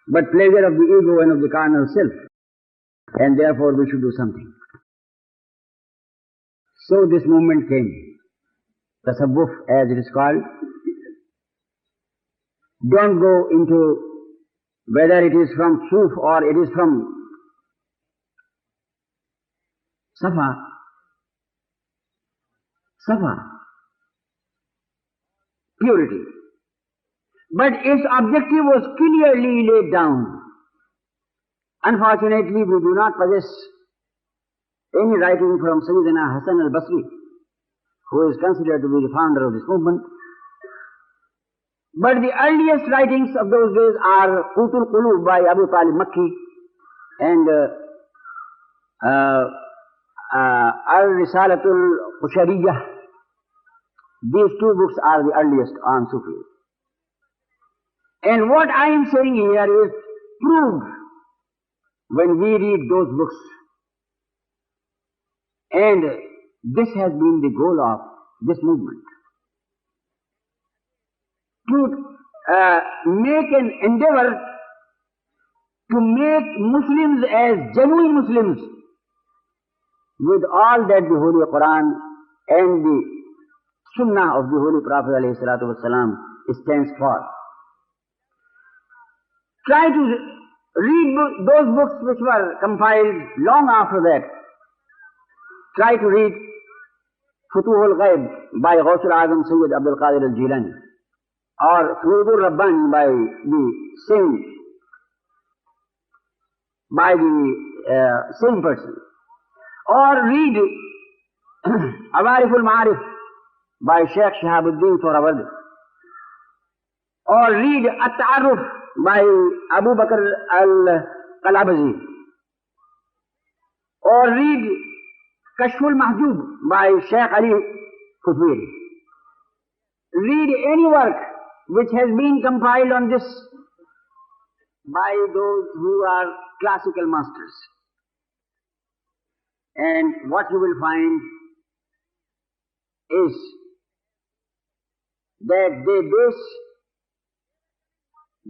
but pleasure of the ego and of the carnal self. And therefore we should do something. So this movement came. Tasawwuf, as it is called. Don't go into whether it is from Suf or it is from Safa. Purity. But its objective was clearly laid down. Unfortunately, we do not possess any writing from Sayyidina Hassan al-Basri, who is considered to be the founder of this movement. But the earliest writings of those days are Qutul Qulub by Abu Talib Makki and Al-Risalatul Qushariyah. These 2 books are the earliest on Sufism. And what I am saying here is proved when we read those books. And this has been the goal of this movement. To make an endeavor to make Muslims as genuine Muslims with all that the Holy Quran and the Sunnah of the Holy Prophet ﷺ stands for. Try to read those books which were compiled long after that. Try to read Futuh al-Ghaib by Ghaus al-Azam Sayyid Abdul Qadir al-Jilani, or Fazlur Rahman by the same person, or read Awarif al-Ma'arif by Sheikh Shahabuddin Sohrawardi, or read At-Ta'arruf by Abu Bakr al-Qalabazi, or read Kashf al-Mahjub by Sheikh Ali Khutbiri. Read any work which has been compiled on this by those who are classical masters. And what you will find is that they base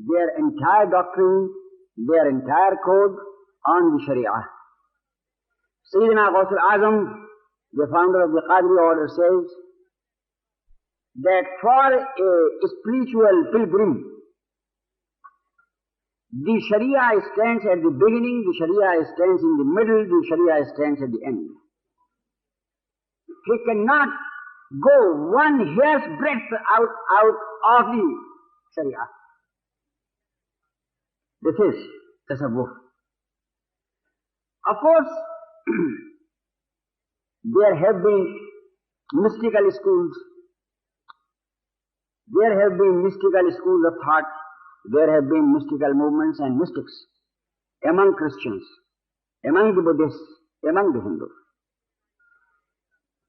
their entire doctrine, their entire code on the Sharia. Sayyidina Ghaus al-Azam, the founder of the Qadri order, says that for a spiritual pilgrim, the Sharia stands at the beginning, the Sharia stands in the middle, the Sharia stands at the end. He cannot go one hair's breadth out of the Sharia. This is Tasawwuf. Of course, there have been mystical schools, there have been mystical schools of thought, there have been mystical movements and mystics among Christians, among the Buddhists, among the Hindus.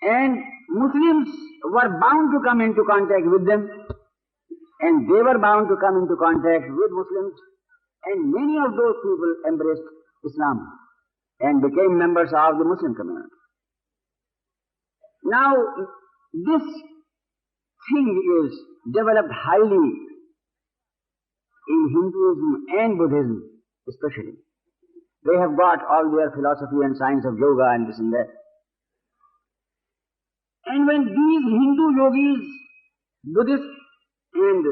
And Muslims were bound to come into contact with them, and they were bound to come into contact with Muslims, and many of those people embraced Islam and became members of the Muslim community. Now, this thing is developed highly in Hinduism and Buddhism especially. They have got all their philosophy and science of yoga and this and that. And when these Hindu yogis, Buddhists and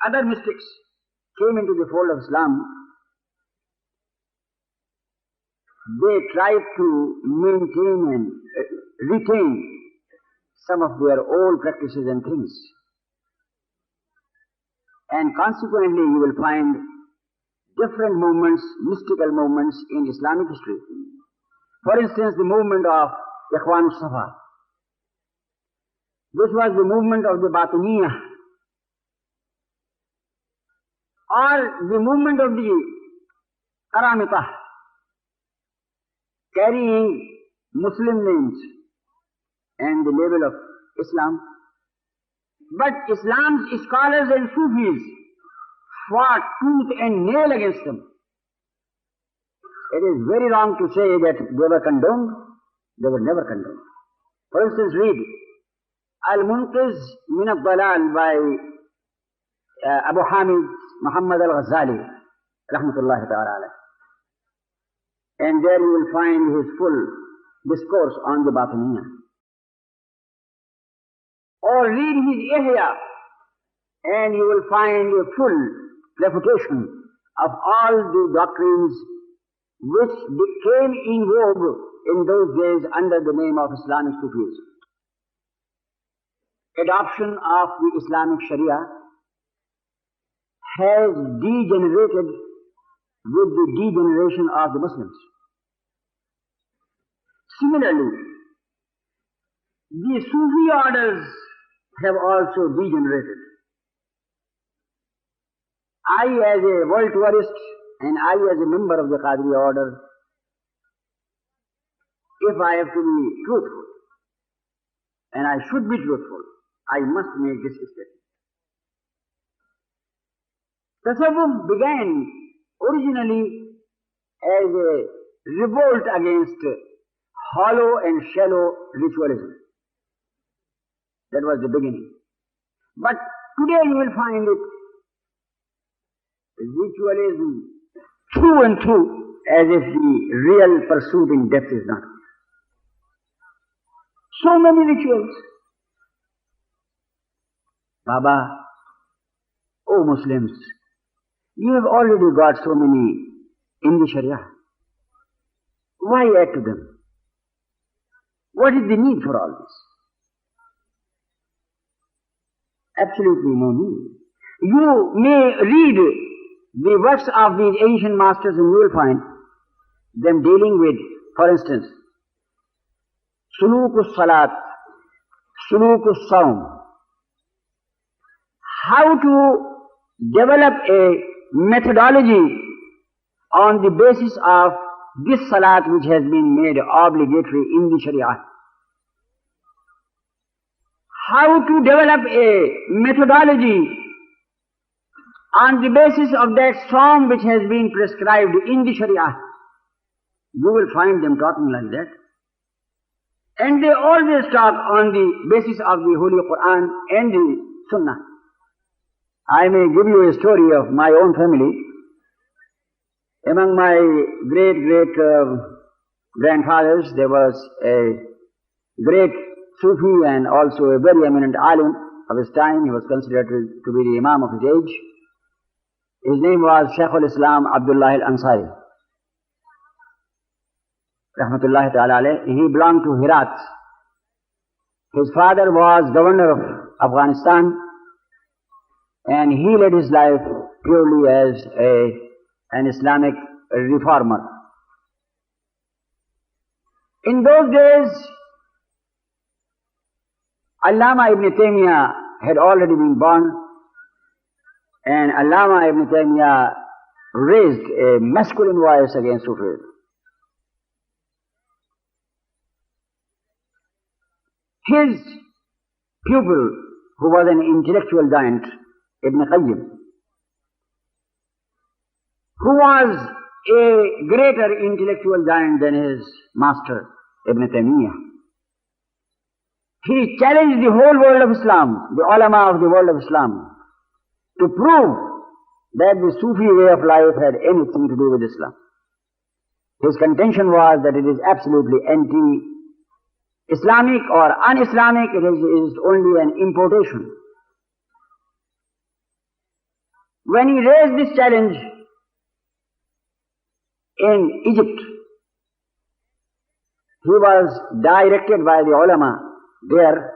other mystics came into the fold of Islam, they tried to maintain and retain some of their old practices and things. And consequently, you will find different movements, mystical movements in Islamic history. For instance, the movement of Ikhwan Safa, which was the movement of the Batiniyah, or the movement of the Karamita, carrying Muslim names and the label of Islam. But Islam's scholars and Sufis fought tooth and nail against them. It is very wrong to say that they were condoned. They were never condoned. For instance, read Al-Munqiz min al-Dalal by Abu Hamid Muhammad al-Ghazali, rahmatullahi ta'ala. And there you will find his full discourse on the Batiniyah. Or read his Ihya, and you will find a full refutation of all the doctrines which became in vogue in those days under the name of Islamic Sufism. Adoption of the Islamic Sharia has degenerated with the degeneration of the Muslims. Similarly, the Sufi orders have also degenerated. I, as a world tourist, and I, as a member of the Qadri order, if I have to be truthful, and I should be truthful, I must make this statement. Tasawwuf began originally as a revolt against hollow and shallow ritualism. That was the beginning. But today you will find it ritualism through and through, as if the real pursuit in depth is not. So many rituals. Baba, O Muslims, you have already got so many in the Sharia. Why add to them? What is the need for all this? Absolutely no need. You may read the works of these ancient masters and you will find them dealing with, for instance, Sulukus Salat, Sulukus Saum. How to develop a methodology on the basis of this Salat which has been made obligatory in the Sharia. How to develop a methodology on the basis of that Saum which has been prescribed in the Sharia. You will find them talking like that. And they always talk on the basis of the Holy Quran and the Sunnah. I may give you a story of my own family. Among my great grandfathers, there was a great Sufi and also a very eminent alim of his time. He was considered to be the Imam of his age. His name was Shaykh al-Islam Abdullah al-Ansari. Rahmatullahi ta'ala alayh. He belonged to Herat. His father was governor of Afghanistan, and he led his life purely as an Islamic reformer. In those days, Allama ibn Taymiyyah had already been born, and Allama ibn Taymiyyah raised a masculine voice against Sufism. His pupil, who was an intellectual giant, Ibn Qayyim, who was a greater intellectual giant than his master, Ibn Taymiyyah, he challenged the whole world of Islam, the ulama of the world of Islam, to prove that the Sufi way of life had anything to do with Islam. His contention was that it is absolutely anti-Islamic or un-Islamic. It is only an importation. When he raised this challenge in Egypt, he was directed by the ulama there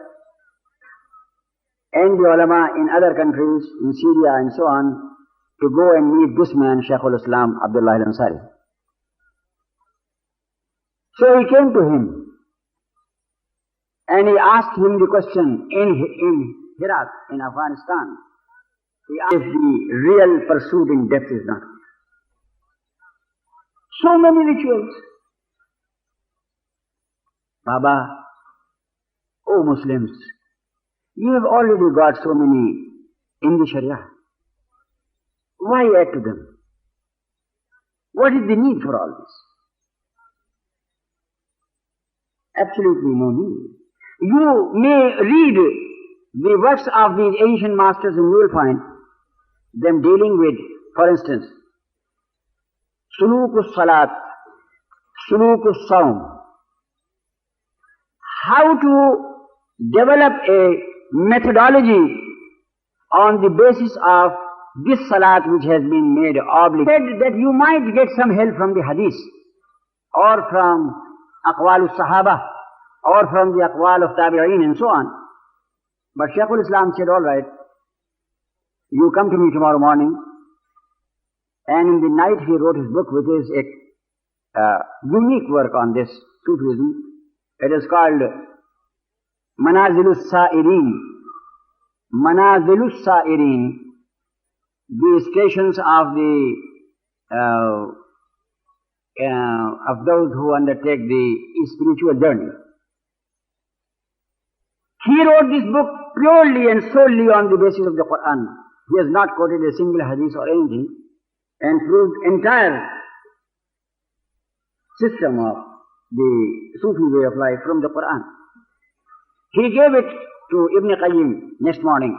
and the ulama in other countries, in Syria and so on, to go and meet this man, Shaykh al-Islam Abdullah al-Ansari. So he came to him and he asked him the question in Herat, in Afghanistan. He asked if the real pursuit in depth is not. So many rituals. Baba, O Muslims, you have already got so many in the Sharia. Why add to them? What is the need for all this? Absolutely no need. You may read the works of these ancient masters and you will find them dealing with, for instance, Sulukus Salat, Sulukus Saum. How to develop a methodology on the basis of this salat which has been made obligatory, that you might get some help from the hadith or from aqwal al-sahaba or from the aqwal of tabi'een and so on. But Shaykh al-Islam said, all right, you come to me tomorrow morning, and in the night he wrote his book, which is a unique work on this Sufism. It is called Manazilus Sa'irin. Manazilus Sa'irin, the stations of those who undertake the spiritual journey. He wrote this book purely and solely on the basis of the Quran. He has not quoted a single hadith or anything, and proved entire system of the Sufi way of life from the Quran. He gave it to Ibn Qayyim next morning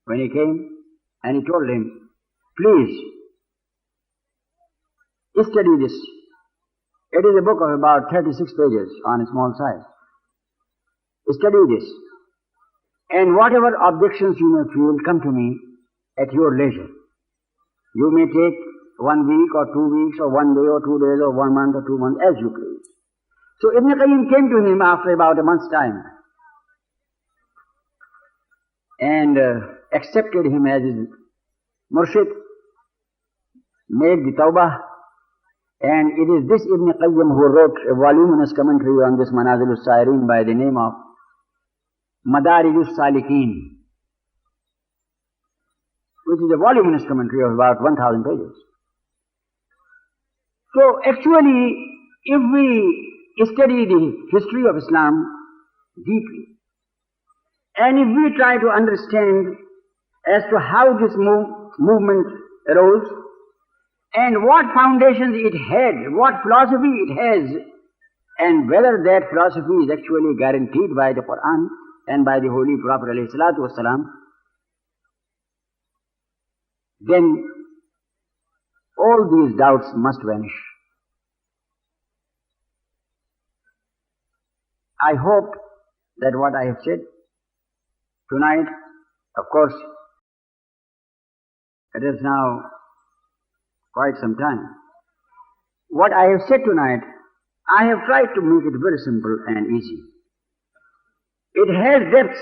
when he came, and he told him, please study this. It is a book of about 36 pages on a small size. Study this, and whatever objections you may feel, come to me at your leisure. You may take 1 week or 2 weeks or 1 day or 2 days or 1 month or 2 months, as you please. So Ibn Qayyim came to him after about a month's time and accepted him as his murshid, made the tawbah, and it is this Ibn Qayyim who wrote a voluminous commentary on this Manazilus Sa'irin by the name of Madarijus Salikin, which is a voluminous commentary of about 1,000 pages. So actually, if we study the history of Islam deeply, and if we try to understand as to how this movement arose, and what foundations it had, what philosophy it has, and whether that philosophy is actually guaranteed by the Quran and by the Holy Prophet ﷺ, then all these doubts must vanish. I hope that what I have said tonight, of course, it is now quite some time. What I have said tonight, I have tried to make it very simple and easy. It has depth,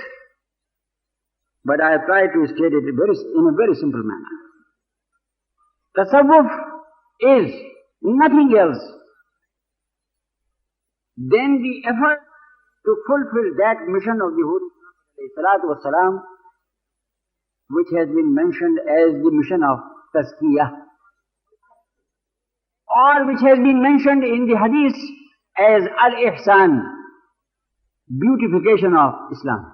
but I have tried to state it in a very simple manner. Tasawwuf is nothing else than the effort to fulfill that mission of the Holy Prophet ﷺ, which has been mentioned as the mission of Tazkiyah, or which has been mentioned in the Hadith as Al-Ihsan, beautification of Islam,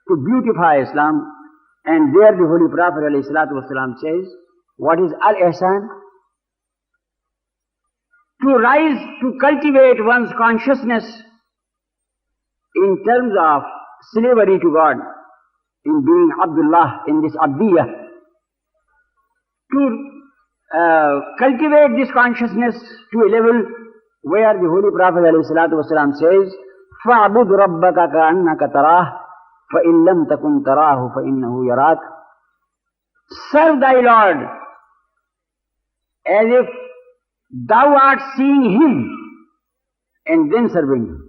to beautify Islam. And there the Holy Prophet ﷺ says, what is Al-Ihsan? To rise, to cultivate one's consciousness in terms of slavery to God, in being Abdullah, in this Abdiyah, to cultivate this consciousness to a level where the Holy Prophet ﷺ says, فَعْبُدْ رَبَّكَ كَأَنَّكَ تَرَاهُ فَإِن لَمْ تَكُنْ تَرَاهُ فَإِنَّهُ يَرَاكَ. Serve thy Lord as if thou art seeing Him, and then serving Him.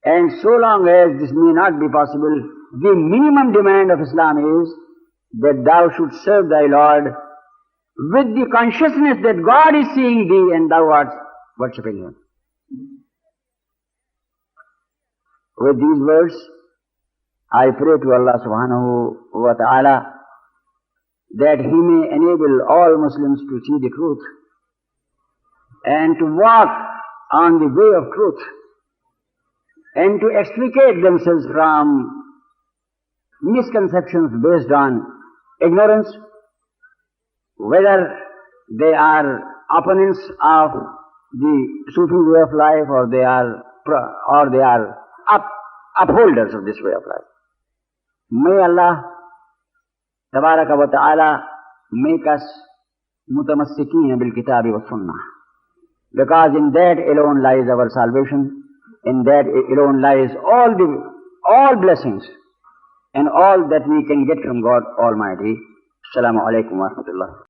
And so long as this may not be possible, the minimum demand of Islam is that thou should serve thy Lord with the consciousness that God is seeing thee and thou art worshipping Him. With these words, I pray to Allah subhanahu wa ta'ala that He may enable all Muslims to see the truth and to walk on the way of truth and to extricate themselves from misconceptions based on ignorance, whether they are opponents of the Sufi way of life or they are upholders of this way of life. May Allah Tabaraka wa Ta'ala make us mutamassikeen bil kitabi wa sunnah, because in that alone lies our salvation, in that alone lies all blessings and all that we can get from God Almighty. Assalamu alaikum wa rahmatullah.